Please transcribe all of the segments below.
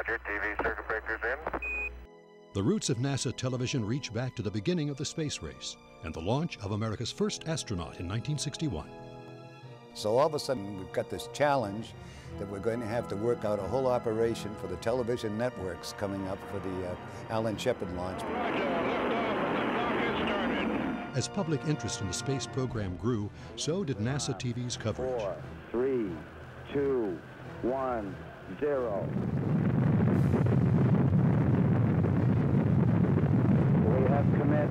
Roger, TV circuit breakers in. The roots of NASA television reach back to the beginning of the space race and the launch of America's first astronaut in 1961. So all of a sudden we've got this challenge that we're going to have to work out a whole operation for the television networks coming up for the Alan Shepard launch. As public interest in the space program grew, so did NASA TV's coverage. 4, 3, 2, 1, 0. We have commit.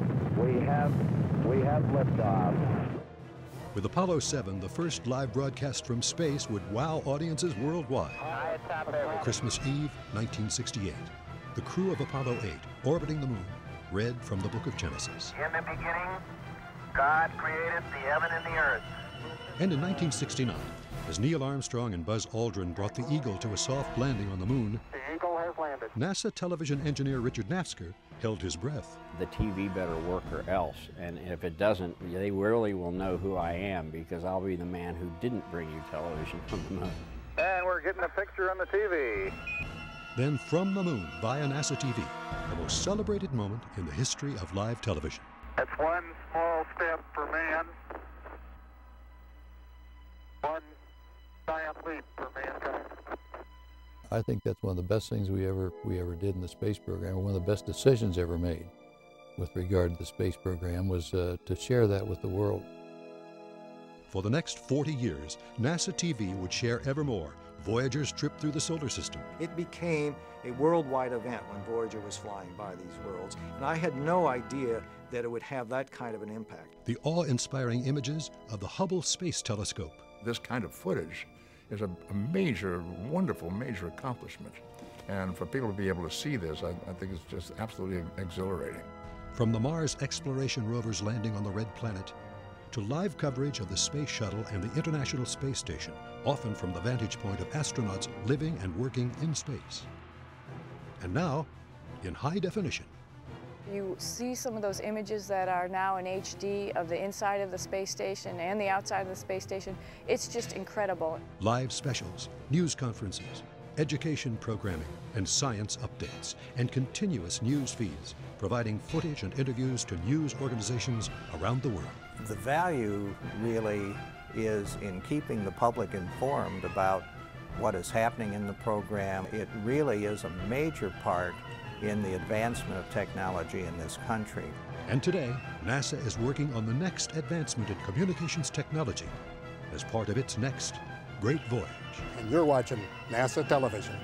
We have liftoff. With Apollo 7, the first live broadcast from space would wow audiences worldwide. Christmas Eve, 1968. The crew of Apollo 8, orbiting the moon, read from the book of Genesis. In the beginning, God created the heaven and the earth. And in 1969, as Neil Armstrong and Buzz Aldrin brought the Eagle to a soft landing on the moon, The Eagle has landed. NASA television engineer Richard Nafzger held his breath. The TV better work or else, and if it doesn't, they really will know who I am, because I'll be the man who didn't bring you television from the moon. And we're getting a picture on the TV. Then from the moon via NASA TV, the most celebrated moment in the history of live television. That's one small step for man, one giant leap for mankind. I think that's one of the best things we ever did in the space program. One of the best decisions ever made with regard to the space program was to share that with the world. For the next 40 years, NASA TV would share evermore Voyager's trip through the solar system. It became a worldwide event when Voyager was flying by these worlds, and I had no idea that it would have that kind of an impact. The awe-inspiring images of the Hubble Space Telescope. This kind of footage is a major, wonderful, major accomplishment. And for people to be able to see this, I think it's just absolutely exhilarating. From the Mars exploration rover's landing on the Red Planet to live coverage of the Space Shuttle and the International Space Station, often from the vantage point of astronauts living and working in space. And now, in high definition. You see some of those images that are now in HD of the inside of the space station and the outside of the space station. It's just incredible. Live specials, news conferences, education programming, and science updates, and continuous news feeds, providing footage and interviews to news organizations around the world. The value really is in keeping the public informed about what is happening in the program. It really is a major part in the advancement of technology in this country. And today, NASA is working on the next advancement in communications technology as part of its next great voyage. And you're watching NASA television.